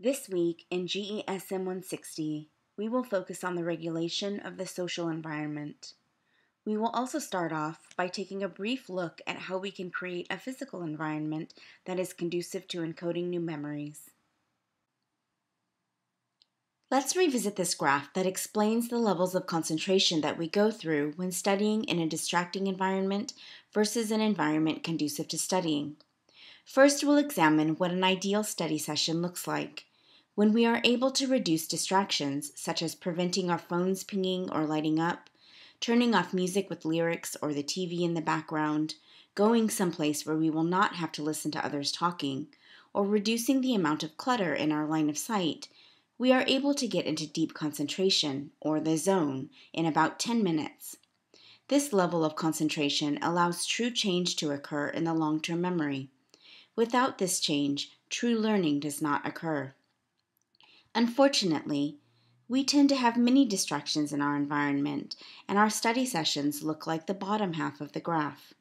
This week in GESM 160, we will focus on the regulation of the social environment. We will also start off by taking a brief look at how we can create a physical environment that is conducive to encoding new memories. Let's revisit this graph that explains the levels of concentration that we go through when studying in a distracting environment versus an environment conducive to studying. First, we'll examine what an ideal study session looks like. When we are able to reduce distractions, such as preventing our phones pinging or lighting up, turning off music with lyrics or the TV in the background, going someplace where we will not have to listen to others talking, or reducing the amount of clutter in our line of sight, we are able to get into deep concentration, or the zone, in about 10 minutes. This level of concentration allows true change to occur in the long-term memory. Without this change, true learning does not occur. Unfortunately, we tend to have many distractions in our environment, and our study sessions look like the bottom half of the graph.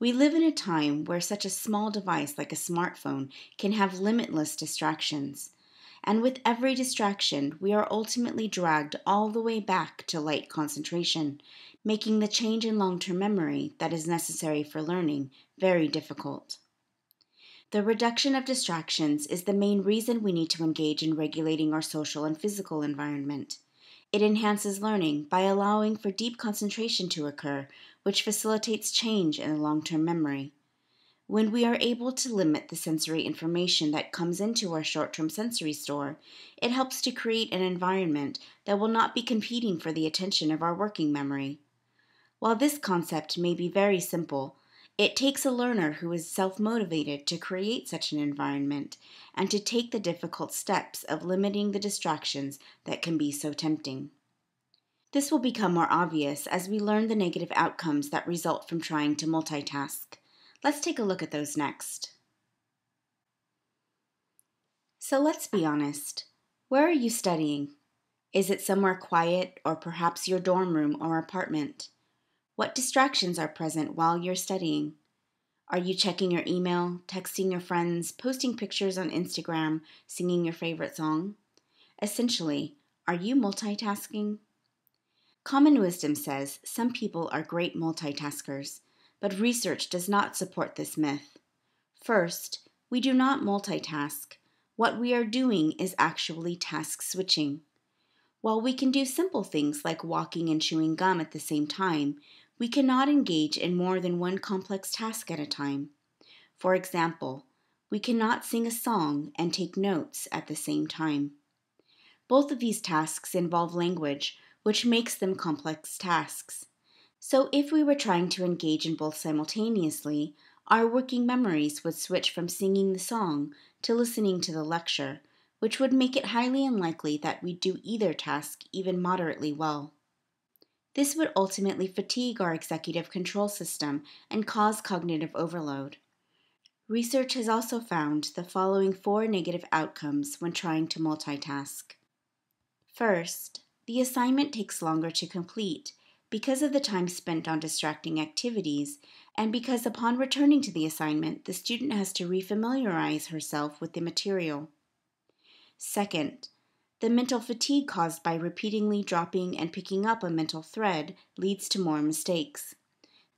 We live in a time where such a small device like a smartphone can have limitless distractions, and with every distraction, we are ultimately dragged all the way back to light concentration, making the change in long-term memory that is necessary for learning very difficult. The reduction of distractions is the main reason we need to engage in regulating our social and physical environment. It enhances learning by allowing for deep concentration to occur, which facilitates change in the long-term memory. When we are able to limit the sensory information that comes into our short-term sensory store, it helps to create an environment that will not be competing for the attention of our working memory. While this concept may be very simple, it takes a learner who is self-motivated to create such an environment and to take the difficult steps of limiting the distractions that can be so tempting. This will become more obvious as we learn the negative outcomes that result from trying to multitask. Let's take a look at those next. So let's be honest. Where are you studying? Is it somewhere quiet or perhaps your dorm room or apartment? What distractions are present while you're studying? Are you checking your email, texting your friends, posting pictures on Instagram, singing your favorite song? Essentially, are you multitasking? Common wisdom says some people are great multitaskers, but research does not support this myth. First, we do not multitask. What we are doing is actually task switching. While we can do simple things like walking and chewing gum at the same time, we cannot engage in more than one complex task at a time. For example, we cannot sing a song and take notes at the same time. Both of these tasks involve language, which makes them complex tasks. So if we were trying to engage in both simultaneously, our working memories would switch from singing the song to listening to the lecture, which would make it highly unlikely that we'd do either task even moderately well. This would ultimately fatigue our executive control system and cause cognitive overload. Research has also found the following 4 negative outcomes when trying to multitask. First, the assignment takes longer to complete because of the time spent on distracting activities and because upon returning to the assignment, the student has to refamiliarize herself with the material. Second, the mental fatigue caused by repeatedly dropping and picking up a mental thread leads to more mistakes.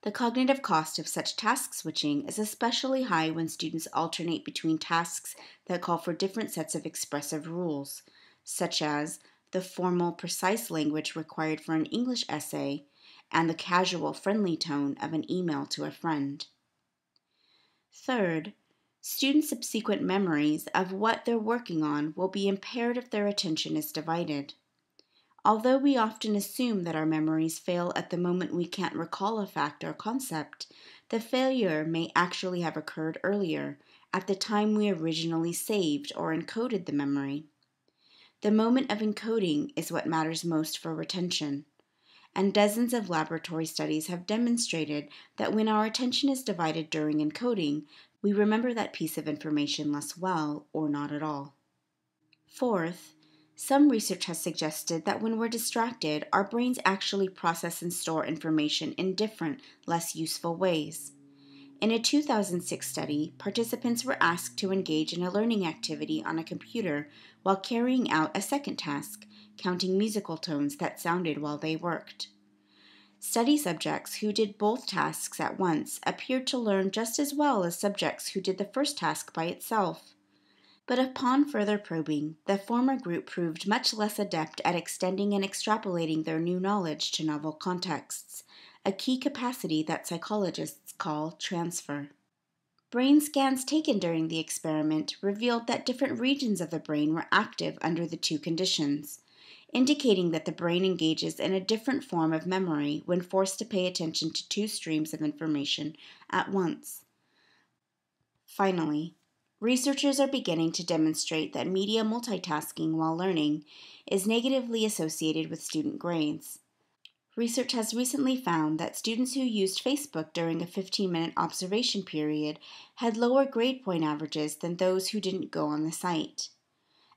The cognitive cost of such task switching is especially high when students alternate between tasks that call for different sets of expressive rules, such as the formal, precise language required for an English essay and the casual, friendly tone of an email to a friend. Third, students' subsequent memories of what they're working on will be impaired if their attention is divided. Although we often assume that our memories fail at the moment we can't recall a fact or concept, the failure may actually have occurred earlier, at the time we originally saved or encoded the memory. The moment of encoding is what matters most for retention, and dozens of laboratory studies have demonstrated that when our attention is divided during encoding, we remember that piece of information less well or not at all. Fourth, some research has suggested that when we're distracted, our brains actually process and store information in different, less useful ways. In a 2006 study, participants were asked to engage in a learning activity on a computer while carrying out a second task, counting musical tones that sounded while they worked. Study subjects who did both tasks at once appeared to learn just as well as subjects who did the first task by itself. But upon further probing, the former group proved much less adept at extending and extrapolating their new knowledge to novel contexts, a key capacity that psychologists call transfer. Brain scans taken during the experiment revealed that different regions of the brain were active under the two conditions, indicating that the brain engages in a different form of memory when forced to pay attention to two streams of information at once. Finally, researchers are beginning to demonstrate that media multitasking while learning is negatively associated with student grades. Research has recently found that students who used Facebook during a 15-minute observation period had lower grade point averages than those who didn't go on the site.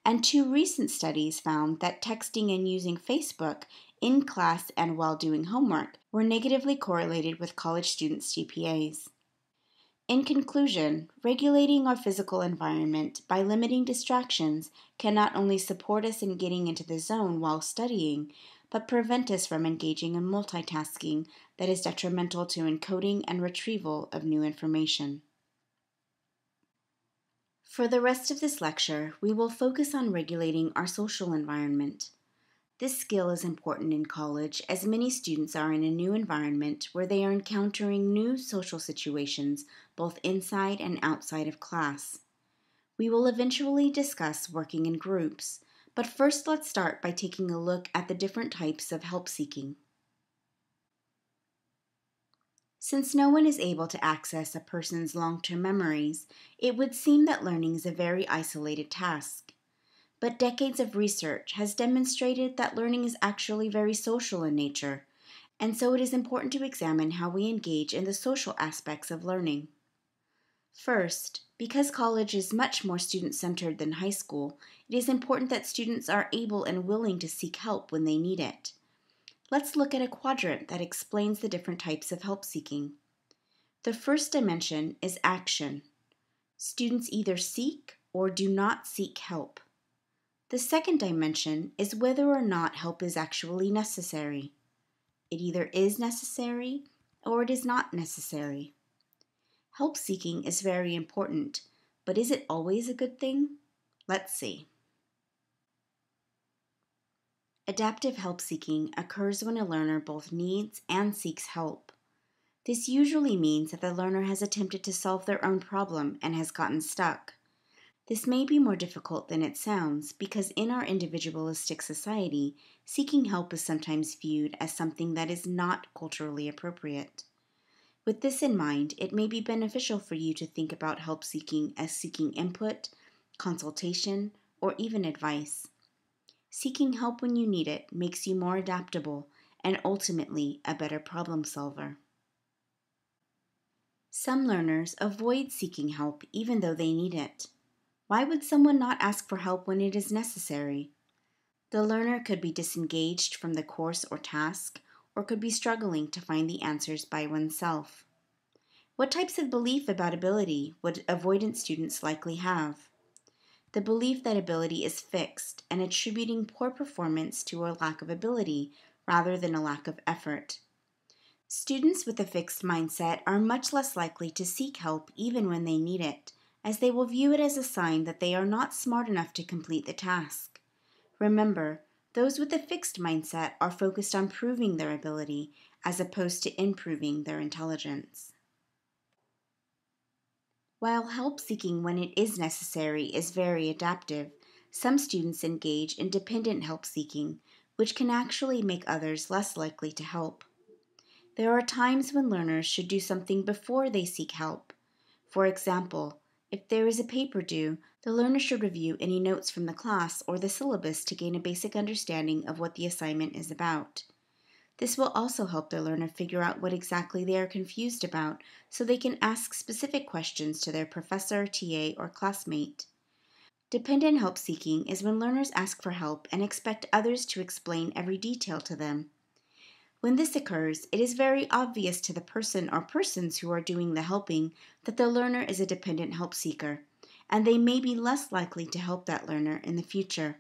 And two recent studies found that texting and using Facebook in class and while doing homework were negatively correlated with college students' GPAs. In conclusion, regulating our physical environment by limiting distractions can not only support us in getting into the zone while studying, but prevent us from engaging in multitasking that is detrimental to encoding and retrieval of new information. For the rest of this lecture, we will focus on regulating our social environment. This skill is important in college as many students are in a new environment where they are encountering new social situations both inside and outside of class. We will eventually discuss working in groups, but first let's start by taking a look at the different types of help seeking. Since no one is able to access a person's long-term memories, it would seem that learning is a very isolated task. But decades of research has demonstrated that learning is actually very social in nature, and so it is important to examine how we engage in the social aspects of learning. First, because college is much more student-centered than high school, it is important that students are able and willing to seek help when they need it. Let's look at a quadrant that explains the different types of help seeking. The first dimension is action. Students either seek or do not seek help. The second dimension is whether or not help is actually necessary. It either is necessary or it is not necessary. Help seeking is very important, but is it always a good thing? Let's see. Adaptive help seeking occurs when a learner both needs and seeks help. This usually means that the learner has attempted to solve their own problem and has gotten stuck. This may be more difficult than it sounds because in our individualistic society, seeking help is sometimes viewed as something that is not culturally appropriate. With this in mind, it may be beneficial for you to think about help seeking as seeking input, consultation, or even advice. Seeking help when you need it makes you more adaptable and ultimately a better problem solver. Some learners avoid seeking help even though they need it. Why would someone not ask for help when it is necessary? The learner could be disengaged from the course or task, or could be struggling to find the answers by oneself. What types of belief about ability would avoidant students likely have? The belief that ability is fixed and attributing poor performance to a lack of ability rather than a lack of effort. Students with a fixed mindset are much less likely to seek help even when they need it, as they will view it as a sign that they are not smart enough to complete the task. Remember, those with a fixed mindset are focused on proving their ability as opposed to improving their intelligence. While help seeking when it is necessary is very adaptive, some students engage in dependent help seeking, which can actually make others less likely to help. There are times when learners should do something before they seek help. For example, if there is a paper due, the learner should review any notes from the class or the syllabus to gain a basic understanding of what the assignment is about. This will also help the learner figure out what exactly they are confused about so they can ask specific questions to their professor, TA, or classmate. Dependent help seeking is when learners ask for help and expect others to explain every detail to them. When this occurs, it is very obvious to the person or persons who are doing the helping that the learner is a dependent help seeker, and they may be less likely to help that learner in the future.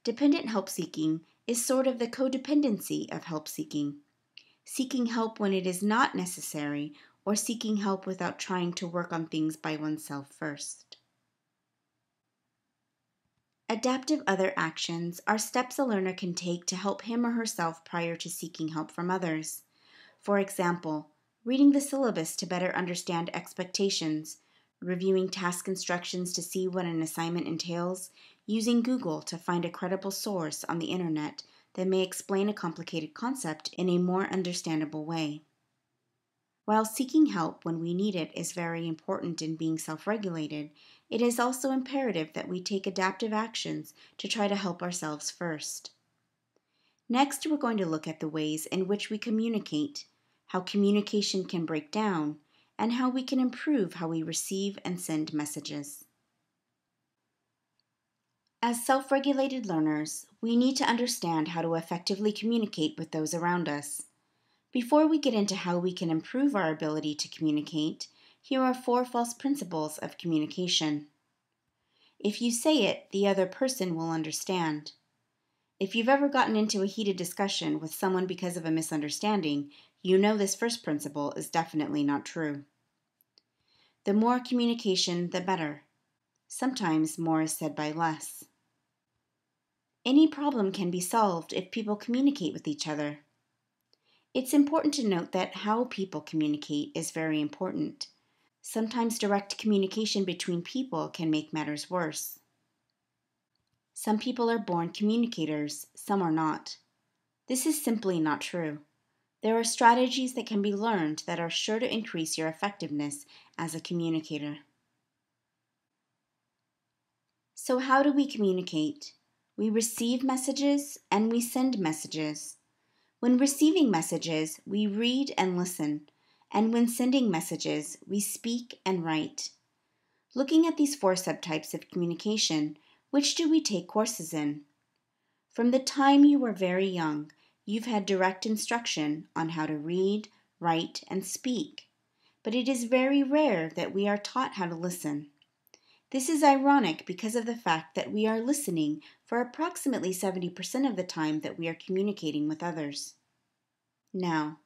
Dependent help seeking is sort of the codependency of help seeking. Seeking help when it is not necessary, or seeking help without trying to work on things by oneself first. Adaptive other actions are steps a learner can take to help him or herself prior to seeking help from others. For example, reading the syllabus to better understand expectations, reviewing task instructions to see what an assignment entails, using Google to find a credible source on the internet that may explain a complicated concept in a more understandable way. While seeking help when we need it is very important in being self-regulated, it is also imperative that we take adaptive actions to try to help ourselves first. Next, we're going to look at the ways in which we communicate, how communication can break down, and how we can improve how we receive and send messages. As self-regulated learners, we need to understand how to effectively communicate with those around us. Before we get into how we can improve our ability to communicate, here are 4 false principles of communication. If you say it, the other person will understand. If you've ever gotten into a heated discussion with someone because of a misunderstanding, you know this first principle is definitely not true. The more communication, the better. Sometimes more is said by less. Any problem can be solved if people communicate with each other. It's important to note that how people communicate is very important. Sometimes direct communication between people can make matters worse. Some people are born communicators, some are not. This is simply not true. There are strategies that can be learned that are sure to increase your effectiveness as a communicator. So how do we communicate? We receive messages and we send messages. When receiving messages, we read and listen, and when sending messages, we speak and write. Looking at these 4 subtypes of communication, which do we take courses in? From the time you were very young, you've had direct instruction on how to read, write, and speak, but it is very rare that we are taught how to listen. This is ironic because of the fact that we are listening for approximately 70% of the time that we are communicating with others. Now,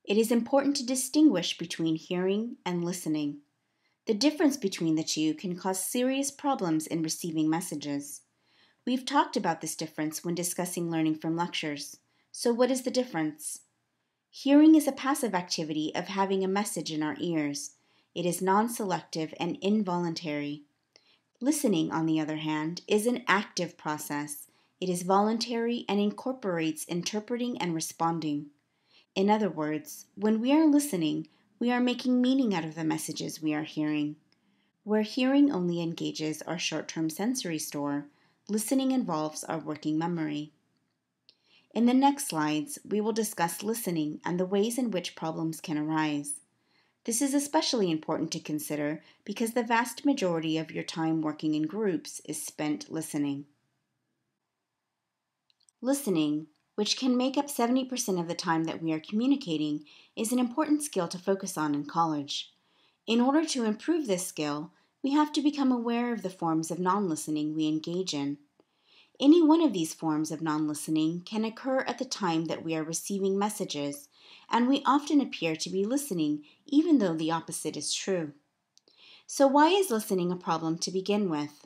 it is important to distinguish between hearing and listening. The difference between the two can cause serious problems in receiving messages. We've talked about this difference when discussing learning from lectures. So what is the difference? Hearing is a passive activity of having a message in our ears. It is non-selective and involuntary. Listening, on the other hand, is an active process. It is voluntary and incorporates interpreting and responding. In other words, when we are listening, we are making meaning out of the messages we are hearing. Where hearing only engages our short-term sensory store, listening involves our working memory. In the next slides, we will discuss listening and the ways in which problems can arise. This is especially important to consider because the vast majority of your time working in groups is spent listening. Listening, which can make up 70% of the time that we are communicating, is an important skill to focus on in college. In order to improve this skill, we have to become aware of the forms of non-listening we engage in. Any one of these forms of non-listening can occur at the time that we are receiving messages, and we often appear to be listening even though the opposite is true. So why is listening a problem to begin with?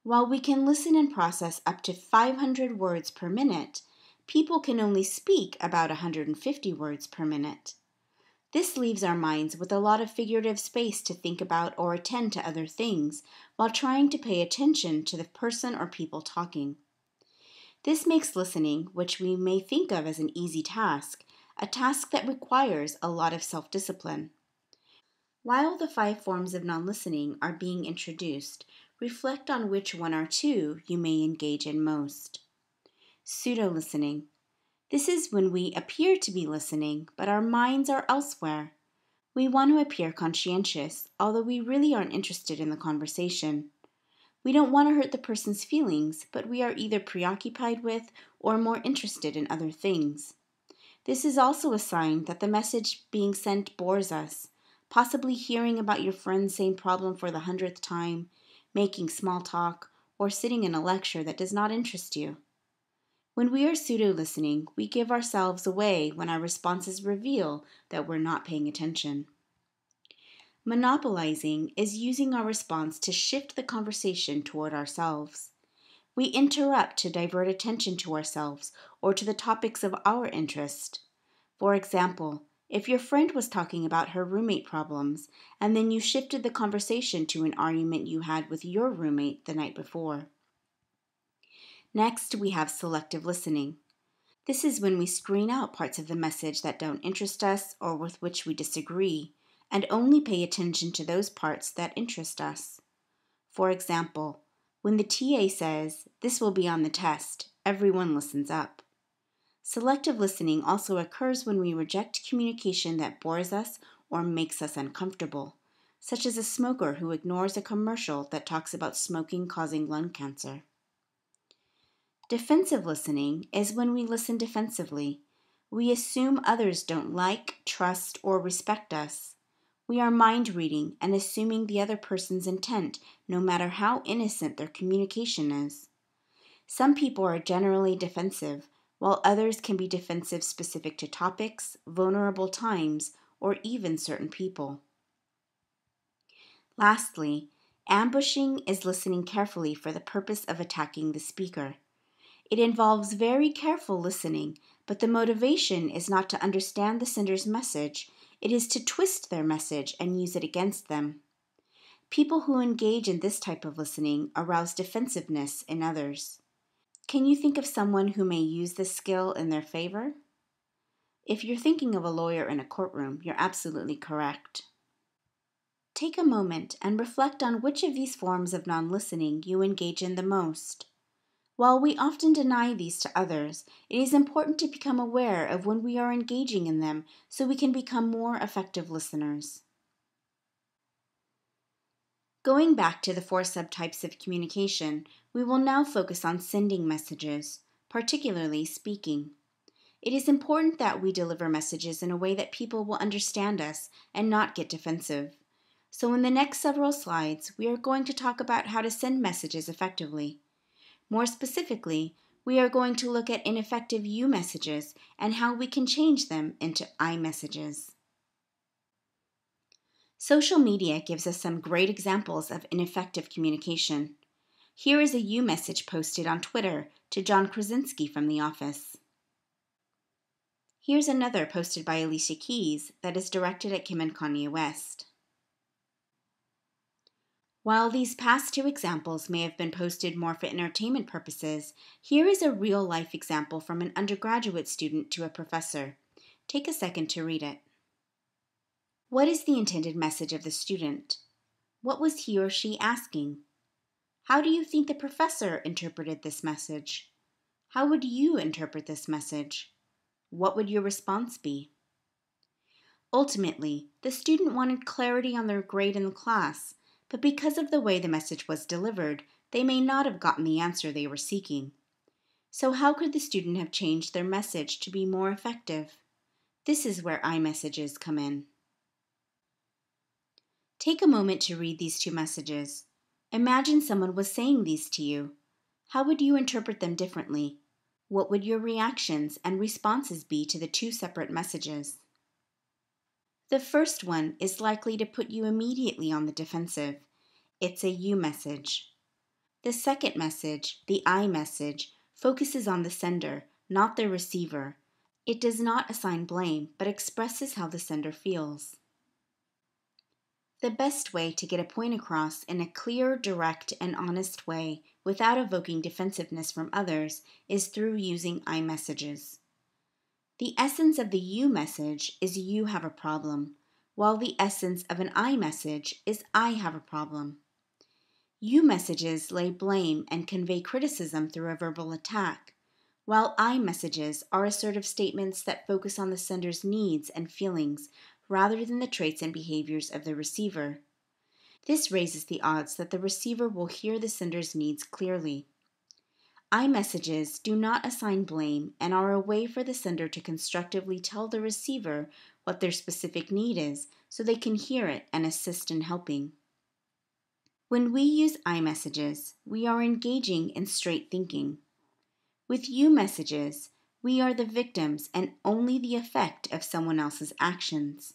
While we can listen and process up to 500 words per minute, people can only speak about 150 words per minute. This leaves our minds with a lot of figurative space to think about or attend to other things while trying to pay attention to the person or people talking. This makes listening, which we may think of as an easy task, a task that requires a lot of self-discipline. While the 5 forms of non-listening are being introduced, reflect on which one or two you may engage in most. Pseudo-listening. This is when we appear to be listening, but our minds are elsewhere. We want to appear conscientious, although we really aren't interested in the conversation. We don't want to hurt the person's feelings, but we are either preoccupied with or more interested in other things. This is also a sign that the message being sent bores us, possibly hearing about your friend's same problem for the 100th time, making small talk, or sitting in a lecture that does not interest you. When we are pseudo-listening, we give ourselves away when our responses reveal that we're not paying attention. Monopolizing is using our response to shift the conversation toward ourselves. We interrupt to divert attention to ourselves or to the topics of our interest. For example, if your friend was talking about her roommate problems, and then you shifted the conversation to an argument you had with your roommate the night before. Next, we have selective listening. This is when we screen out parts of the message that don't interest us or with which we disagree, and only pay attention to those parts that interest us. For example, when the TA says, "This will be on the test," everyone listens up. Selective listening also occurs when we reject communication that bores us or makes us uncomfortable, such as a smoker who ignores a commercial that talks about smoking causing lung cancer. Defensive listening is when we listen defensively. We assume others don't like, trust, or respect us. We are mind reading and assuming the other person's intent, no matter how innocent their communication is. Some people are generally defensive, while others can be defensive specific to topics, vulnerable times, or even certain people. Lastly, ambushing is listening carefully for the purpose of attacking the speaker. It involves very careful listening, but the motivation is not to understand the sender's message, it is to twist their message and use it against them. People who engage in this type of listening arouse defensiveness in others. Can you think of someone who may use this skill in their favor? If you're thinking of a lawyer in a courtroom, you're absolutely correct. Take a moment and reflect on which of these forms of non-listening you engage in the most. While we often deny these to others, it is important to become aware of when we are engaging in them so we can become more effective listeners. Going back to the 4 subtypes of communication, we will now focus on sending messages, particularly speaking. It is important that we deliver messages in a way that people will understand us and not get defensive. So in the next several slides, we are going to talk about how to send messages effectively. More specifically, we are going to look at ineffective you messages and how we can change them into I messages. Social media gives us some great examples of ineffective communication. Here is a you message posted on Twitter to John Krasinski from The Office. Here's another posted by Alicia Keys that is directed at Kim and Kanye West. While these past 2 examples may have been posted more for entertainment purposes, here is a real-life example from an undergraduate student to a professor. Take a second to read it. What is the intended message of the student? What was he or she asking? How do you think the professor interpreted this message? How would you interpret this message? What would your response be? Ultimately, the student wanted clarity on their grade in the class, but because of the way the message was delivered, they may not have gotten the answer they were seeking. So how could the student have changed their message to be more effective? This is where iMessages come in. Take a moment to read these 2 messages. Imagine someone was saying these to you. How would you interpret them differently? What would your reactions and responses be to the 2 separate messages? The first one is likely to put you immediately on the defensive. It's a you message. The second message, the I message, focuses on the sender, not the receiver. It does not assign blame, but expresses how the sender feels. The best way to get a point across in a clear, direct, and honest way without evoking defensiveness from others is through using I messages. The essence of the you message is you have a problem, while the essence of an I message is I have a problem. You messages lay blame and convey criticism through a verbal attack, while I messages are assertive statements that focus on the sender's needs and feelings rather than the traits and behaviors of the receiver. This raises the odds that the receiver will hear the sender's needs clearly. iMessages do not assign blame and are a way for the sender to constructively tell the receiver what their specific need is so they can hear it and assist in helping. When we use iMessages, we are engaging in straight thinking. With you messages, we are the victims and only the effect of someone else's actions.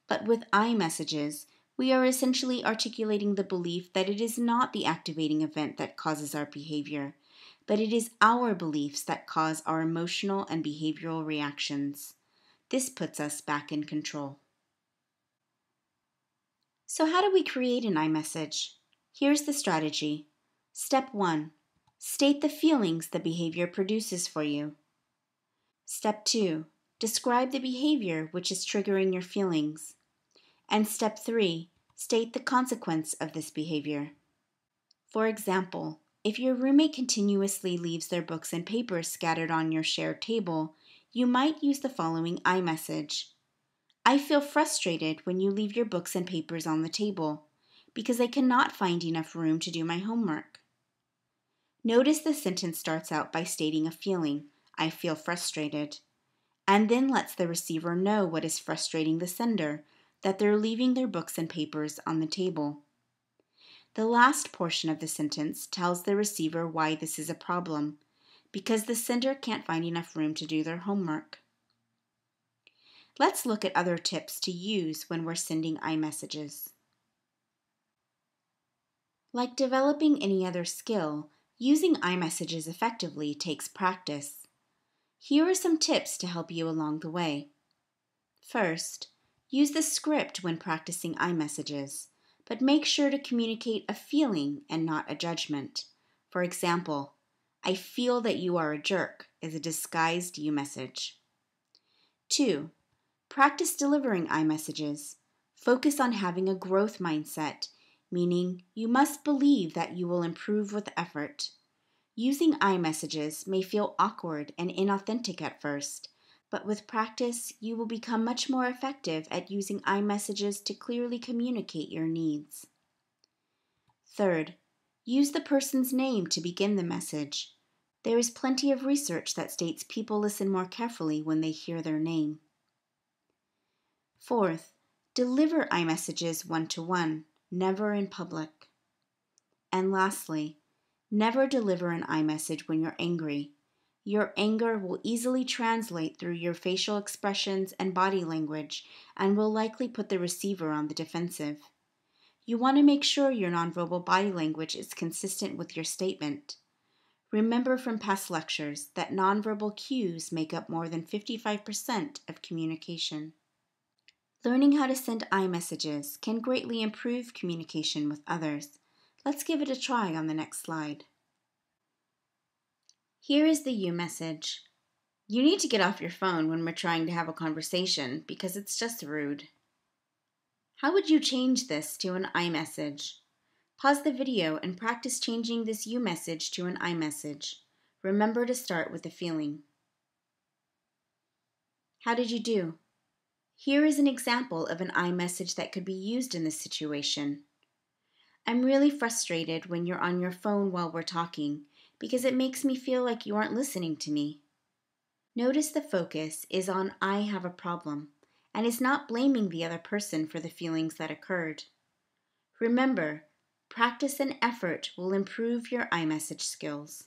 But with iMessages, we are essentially articulating the belief that it is not the activating event that causes our behavior, but it is our beliefs that cause our emotional and behavioral reactions. This puts us back in control. So how do we create an iMessage? Here's the strategy. Step 1. State the feelings the behavior produces for you. Step 2. Describe the behavior which is triggering your feelings. And step 3. State the consequence of this behavior. For example, if your roommate continuously leaves their books and papers scattered on your shared table, you might use the following iMessage. I feel frustrated when you leave your books and papers on the table because I cannot find enough room to do my homework. Notice the sentence starts out by stating a feeling, I feel frustrated, and then lets the receiver know what is frustrating the sender, that they're leaving their books and papers on the table. The last portion of the sentence tells the receiver why this is a problem, because the sender can't find enough room to do their homework. Let's look at other tips to use when we're sending iMessages. Like developing any other skill, using iMessages effectively takes practice. Here are some tips to help you along the way. First, use the script when practicing iMessages, but make sure to communicate a feeling and not a judgment. For example, I feel that you are a jerk is a disguised you message. 2. Practice delivering iMessages. Focus on having a growth mindset, meaning you must believe that you will improve with effort. Using iMessages may feel awkward and inauthentic at first, but with practice, you will become much more effective at using iMessages to clearly communicate your needs. Third, use the person's name to begin the message. There is plenty of research that states people listen more carefully when they hear their name. Fourth, deliver iMessages one-to-one, never in public. And lastly, never deliver an iMessage when you're angry. Your anger will easily translate through your facial expressions and body language and will likely put the receiver on the defensive. You want to make sure your nonverbal body language is consistent with your statement. Remember from past lectures that nonverbal cues make up more than 55% of communication. Learning how to send iMessages can greatly improve communication with others. Let's give it a try on the next slide. Here is the you message. You need to get off your phone when we're trying to have a conversation because it's just rude. How would you change this to an iMessage? Pause the video and practice changing this you message to an iMessage. Remember to start with a feeling. How did you do? Here is an example of an iMessage that could be used in this situation. I'm really frustrated when you're on your phone while we're talking because it makes me feel like you aren't listening to me. Notice the focus is on I have a problem and is not blaming the other person for the feelings that occurred. Remember, practice and effort will improve your iMessage skills.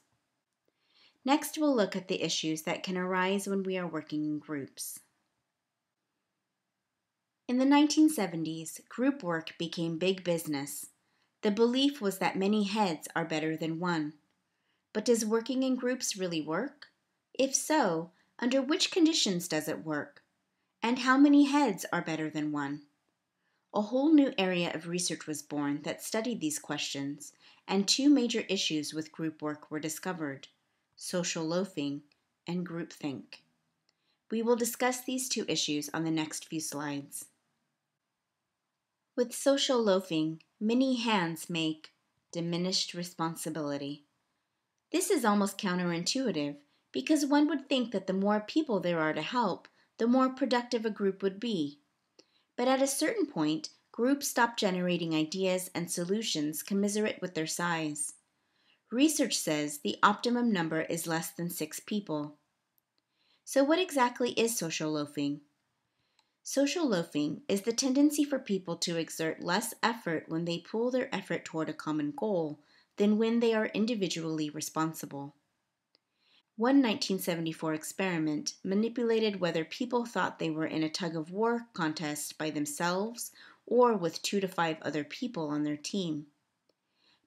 Next, we'll look at the issues that can arise when we are working in groups. In the 1970s, group work became big business. The belief was that many heads are better than one. But does working in groups really work? If so, under which conditions does it work? And how many heads are better than one? A whole new area of research was born that studied these questions, and two major issues with group work were discovered: social loafing and groupthink. We will discuss these two issues on the next few slides. With social loafing, many hands make diminished responsibility. This is almost counterintuitive because one would think that the more people there are to help, the more productive a group would be. But at a certain point, groups stop generating ideas and solutions commiserate with their size. Research says the optimum number is less than 6 people. So what exactly is social loafing? Social loafing is the tendency for people to exert less effort when they pool their effort toward a common goal than when they are individually responsible. One 1974 experiment manipulated whether people thought they were in a tug-of-war contest by themselves or with 2 to 5 other people on their team.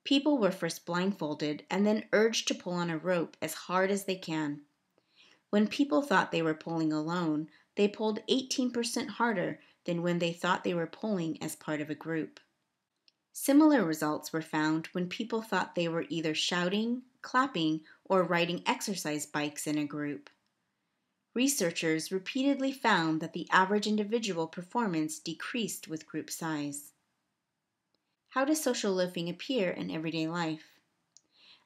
People were first blindfolded and then urged to pull on a rope as hard as they can. When people thought they were pulling alone, they pulled 18% harder than when they thought they were pulling as part of a group. Similar results were found when people thought they were either shouting, clapping, or riding exercise bikes in a group. Researchers repeatedly found that the average individual performance decreased with group size. How does social loafing appear in everyday life?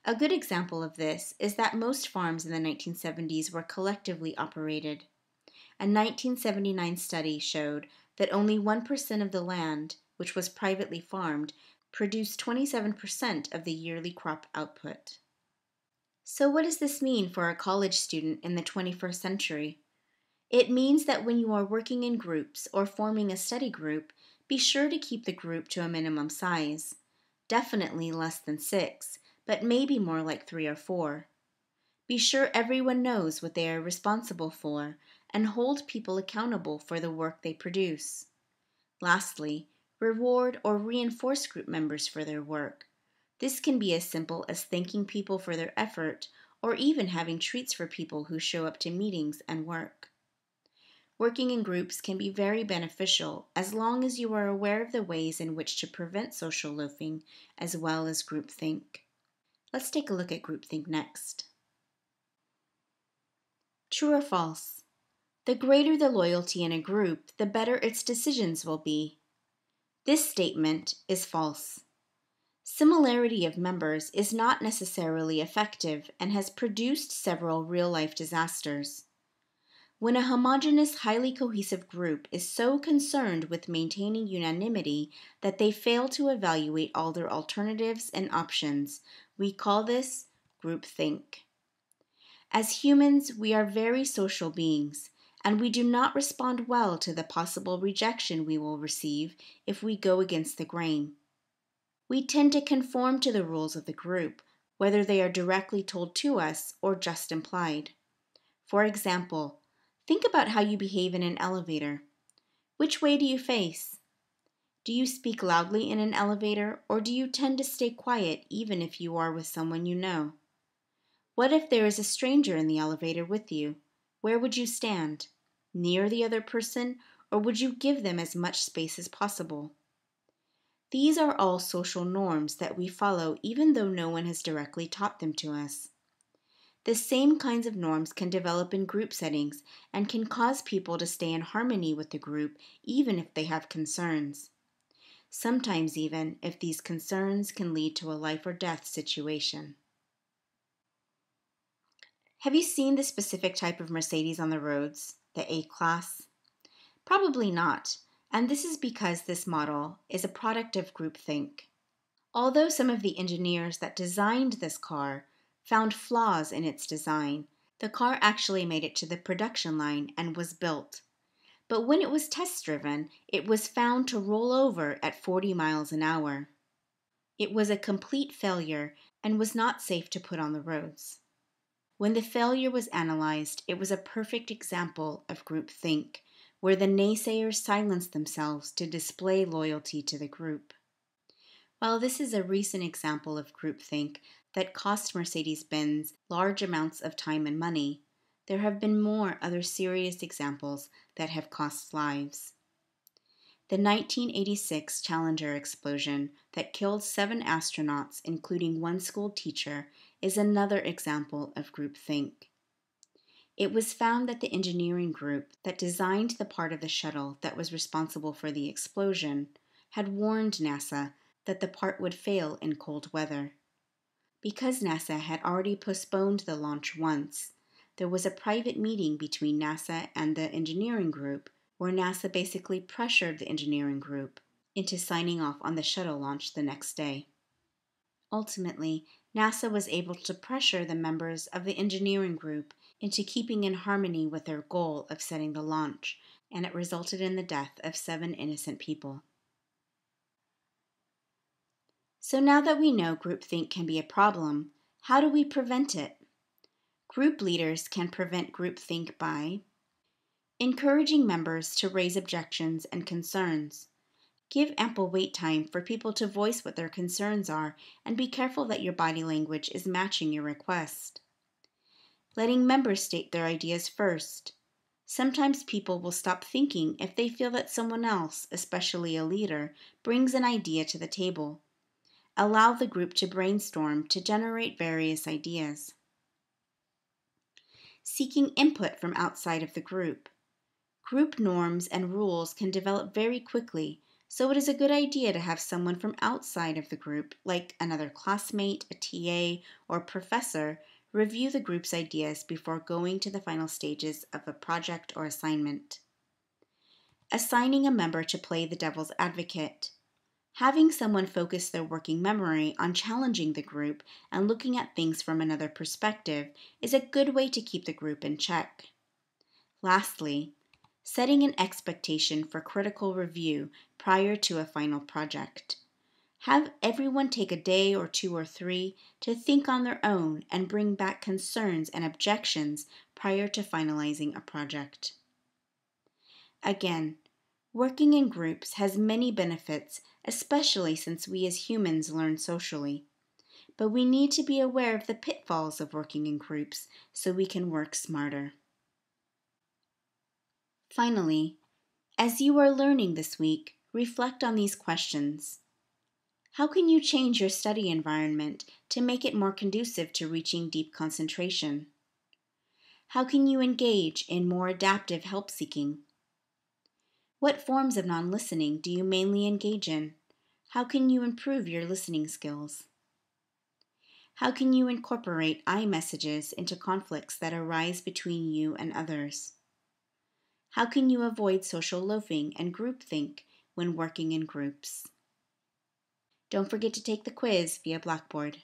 A good example of this is that most farms in the 1970s were collectively operated. A 1979 study showed that only 1% of the land, which was privately farmed, produced 27% of the yearly crop output. So what does this mean for a college student in the 21st century? It means that when you are working in groups or forming a study group, be sure to keep the group to a minimum size. Definitely less than 6, but maybe more like 3 or 4. Be sure everyone knows what they are responsible for and hold people accountable for the work they produce. Lastly, reward or reinforce group members for their work. This can be as simple as thanking people for their effort or even having treats for people who show up to meetings and work. Working in groups can be very beneficial as long as you are aware of the ways in which to prevent social loafing as well as groupthink. Let's take a look at groupthink next. True or false? The greater the loyalty in a group, the better its decisions will be. This statement is false. Similarity of members is not necessarily effective and has produced several real-life disasters. When a homogeneous, highly cohesive group is so concerned with maintaining unanimity that they fail to evaluate all their alternatives and options, we call this groupthink. As humans, we are very social beings, and we do not respond well to the possible rejection we will receive if we go against the grain. We tend to conform to the rules of the group, whether they are directly told to us or just implied. For example, think about how you behave in an elevator. Which way do you face? Do you speak loudly in an elevator, or do you tend to stay quiet even if you are with someone you know? What if there is a stranger in the elevator with you? Where would you stand? Near the other person, or would you give them as much space as possible? These are all social norms that we follow even though no one has directly taught them to us. The same kinds of norms can develop in group settings and can cause people to stay in harmony with the group even if they have concerns. Sometimes even if these concerns can lead to a life or death situation. Have you seen the specific type of Mercedes on the roads, the A-Class? Probably not, and this is because this model is a product of groupthink. Although some of the engineers that designed this car found flaws in its design, the car actually made it to the production line and was built. But when it was test-driven, it was found to roll over at 40 miles an hour. It was a complete failure and was not safe to put on the roads. When the failure was analyzed, it was a perfect example of groupthink, where the naysayers silenced themselves to display loyalty to the group. While this is a recent example of groupthink that cost Mercedes-Benz large amounts of time and money, there have been more other serious examples that have cost lives. The 1986 Challenger explosion that killed 7 astronauts, including one school teacher, is another example of groupthink. It was found that the engineering group that designed the part of the shuttle that was responsible for the explosion had warned NASA that the part would fail in cold weather. Because NASA had already postponed the launch once, there was a private meeting between NASA and the engineering group where NASA basically pressured the engineering group into signing off on the shuttle launch the next day. Ultimately, NASA was able to pressure the members of the engineering group into keeping in harmony with their goal of setting the launch, and it resulted in the death of 7 innocent people. So now that we know groupthink can be a problem, how do we prevent it? Group leaders can prevent groupthink by encouraging members to raise objections and concerns. Give ample wait time for people to voice what their concerns are, and be careful that your body language is matching your request. Letting members state their ideas first. Sometimes people will stop thinking if they feel that someone else, especially a leader, brings an idea to the table. Allow the group to brainstorm to generate various ideas. Seeking input from outside of the group. Group norms and rules can develop very quickly, so it is a good idea to have someone from outside of the group, like another classmate, a TA, or professor, review the group's ideas before going to the final stages of a project or assignment. Assigning a member to play the devil's advocate. Having someone focus their working memory on challenging the group and looking at things from another perspective is a good way to keep the group in check. Lastly, setting an expectation for critical review prior to a final project. Have everyone take a day or 2 or 3 to think on their own and bring back concerns and objections prior to finalizing a project. Again, working in groups has many benefits, especially since we as humans learn socially. But we need to be aware of the pitfalls of working in groups so we can work smarter. Finally, as you are learning this week, reflect on these questions. How can you change your study environment to make it more conducive to reaching deep concentration? How can you engage in more adaptive help seeking? What forms of non-listening do you mainly engage in? How can you improve your listening skills? How can you incorporate I messages into conflicts that arise between you and others? How can you avoid social loafing and groupthink when working in groups? Don't forget to take the quiz via Blackboard.